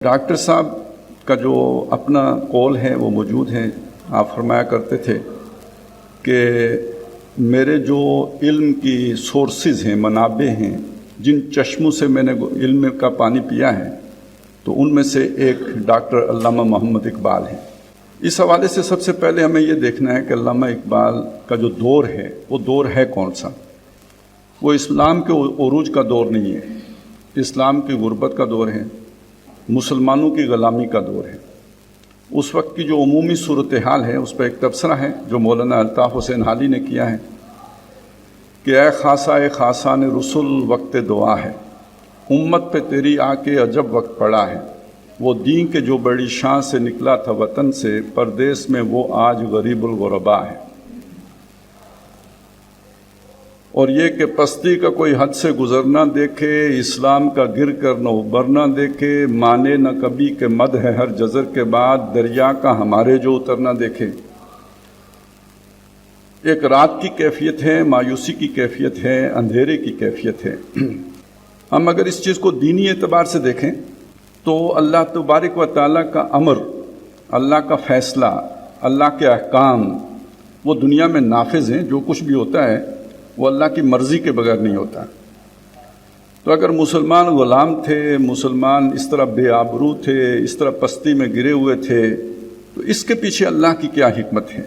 Doctor صاحب کا جو اپنا قول ہے وہ موجود ہے. آپ فرمایا کرتے تھے کہ میرے جو علم کی سورسز ہیں، منابع ہیں، جن چشموں سے میں نے علم کا پانی پیا ہے، تو ان میں سے ایک ڈاکٹر علامہ محمد اقبال ہیں. اس حوالے سے سب سے پہلے ہمیں یہ دیکھنا ہے کہ علامہ اقبال کا جو دور ہے وہ دور ہے کون سا. وہ اسلام کے عروج کا دور نہیں ہے، اسلام کی غربت کا دور ہے، مسلمانوں کی غلامی کا دور ہے. اس وقت کی جو عمومی صورتحال ہے اس پہ ایک تبصرہ ہے جو مولانا الطاف حسین حالی نے کیا ہے کہ اے خاصان رسول وقت دعا ہے، امت پہ تیری آ کے عجب وقت پڑا ہے. وہ دین کے جو بڑی شان سے نکلا تھا وطن سے، پردیس میں وہ آج غریب الغربا ہے. اور یہ کہ پستی کا کوئی حد سے گزرنا دیکھے، اسلام کا گر کر نہ ابھرنا دیکھے، مانے نہ کبھی کہ مد ہے ہر جزر کے بعد، دریا کا ہمارے جو اترنا دیکھے. ایک رات کی کیفیت ہے، مایوسی کی کیفیت ہے، اندھیرے کی کیفیت ہے. ہم اگر اس چیز کو دینی اعتبار سے دیکھیں تو اللہ تبارک و تعالیٰ کا امر، اللہ کا فیصلہ، اللہ کے احکام وہ دنیا میں نافذ ہیں. جو کچھ بھی ہوتا ہے وہ اللہ کی مرضی کے بغیر نہیں ہوتا. تو اگر مسلمان غلام تھے، مسلمان اس طرح بے آبرو تھے، اس طرح پستی میں گرے ہوئے تھے، تو اس کے پیچھے اللہ کی کیا حکمت ہے.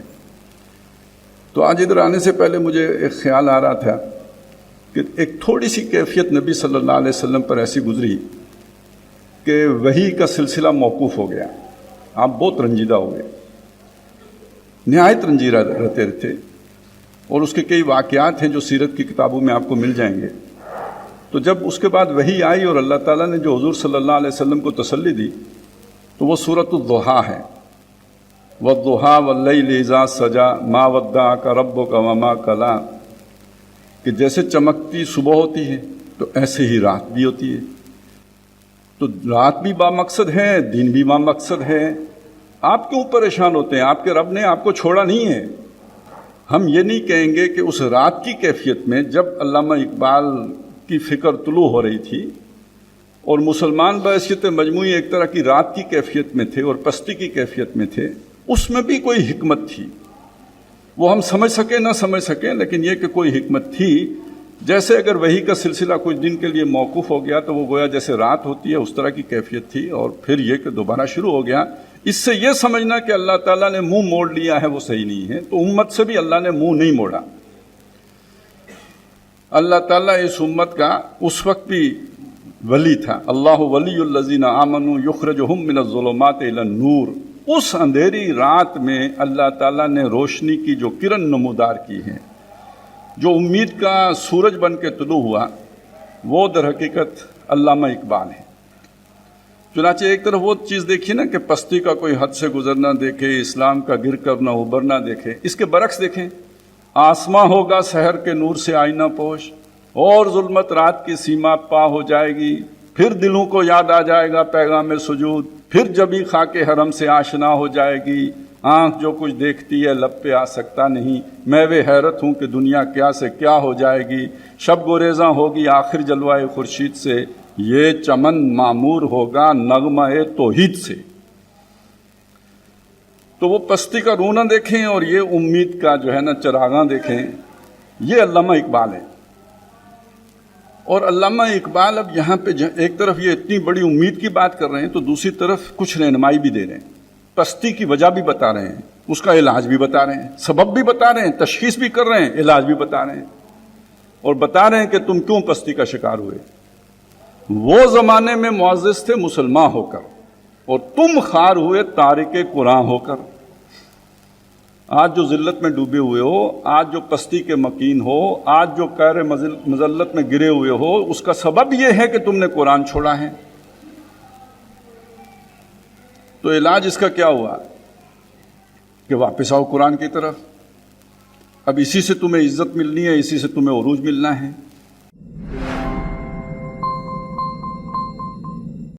تو آج ادھر آنے سے پہلے مجھے ایک خیال آ رہا تھا کہ ایک تھوڑی سی کیفیت نبی صلی اللہ علیہ وسلم پر ایسی گزری کہ وحی کا سلسلہ موقوف ہو گیا. آپ بہت رنجیدہ ہو گئے، نہایت رنجیدہ رہتے تھے. اور اس کے کئی واقعات ہیں جو سیرت کی کتابوں میں آپ کو مل جائیں گے. تو جب اس کے بعد وحی آئی اور اللہ تعالیٰ نے جو حضور صلی اللہ علیہ وسلم کو تسلی دی تو وہ سورۃ الضحیٰ ہے. والضحیٰ واللیل اذا سجا ما ودعک ربک وما قلی، کہ جیسے چمکتی صبح ہوتی ہے تو ایسے ہی رات بھی ہوتی ہے. تو رات بھی بامقصد ہے، دن بھی بامقصد ہے. آپ کیوں پریشان ہوتے ہیں؟ آپ کے رب نے آپ کو چھوڑا نہیں ہے. ہم یہ نہیں کہیں گے کہ اس رات کی کیفیت میں جب علامہ اقبال کی فکر طلوع ہو رہی تھی اور مسلمان بحیثیت مجموعی ایک طرح کی رات کی کیفیت میں تھے اور پستی کی کیفیت میں تھے، اس میں بھی کوئی حکمت تھی. وہ ہم سمجھ سکیں نہ سمجھ سکیں، لیکن یہ کہ کوئی حکمت تھی. جیسے اگر وحی کا سلسلہ کچھ دن کے لیے موقوف ہو گیا تو وہ گویا جیسے رات ہوتی ہے اس طرح کی کیفیت تھی، اور پھر یہ کہ دوبارہ شروع ہو گیا. اس سے یہ سمجھنا کہ اللہ تعالیٰ نے منہ موڑ لیا ہے وہ صحیح نہیں ہے. تو امت سے بھی اللہ نے منہ نہیں موڑا. اللہ تعالیٰ اس امت کا اس وقت بھی ولی تھا. اللہ ولی الذین آمنوا یخرجہم من الظلمات الی النور. اس اندھیری رات میں اللہ تعالیٰ نے روشنی کی جو کرن نمودار کی ہے، جو امید کا سورج بن کے طلوع ہوا، وہ در حقیقت علامہ اقبال ہے. چنانچہ ایک طرف وہ چیز دیکھیے نا کہ پستی کا کوئی حد سے گزرنا دیکھے، اسلام کا گر کر نہ ابھرنا دیکھے. اس کے برعکس دیکھیں، آسماں ہوگا سحر کے نور سے آئینہ پوش، اور ظلمت رات کی سیما پا ہو جائے گی. پھر دلوں کو یاد آ جائے گا پیغام سجود، پھر جبھی خاک حرم سے آشنا ہو جائے گی. آنکھ جو کچھ دیکھتی ہے لب پہ آ سکتا نہیں، میں وہ حیرت ہوں کہ دنیا کیا سے کیا ہو جائے گی. شب گریزاں ہوگی آخر جلوائے خورشید سے، یہ چمن معمور ہوگا نغمہ توحید سے. تو وہ پستی کا رونا دیکھیں اور یہ امید کا جو ہے نا چراغاں دیکھیں. یہ علامہ اقبال ہے. اور علامہ اقبال اب یہاں پہ ایک طرف یہ اتنی بڑی امید کی بات کر رہے ہیں تو دوسری طرف کچھ رہنمائی بھی دے رہے ہیں. پستی کی وجہ بھی بتا رہے ہیں، اس کا علاج بھی بتا رہے ہیں، سبب بھی بتا رہے ہیں، تشخیص بھی کر رہے ہیں، علاج بھی بتا رہے ہیں، اور بتا رہے ہیں کہ تم کیوں پستی کا شکار ہوئے. وہ زمانے میں معزز تھے مسلمان ہو کر، اور تم خار ہوئے تارک قرآن ہو کر. آج جو ذلت میں ڈوبے ہوئے ہو، آج جو پستی کے مکین ہو، آج جو قہر مذلت میں گرے ہوئے ہو، اس کا سبب یہ ہے کہ تم نے قرآن چھوڑا ہے. تو علاج اس کا کیا ہوا کہ واپس آؤ قرآن کی طرف. اب اسی سے تمہیں عزت ملنی ہے، اسی سے تمہیں عروج ملنا ہے.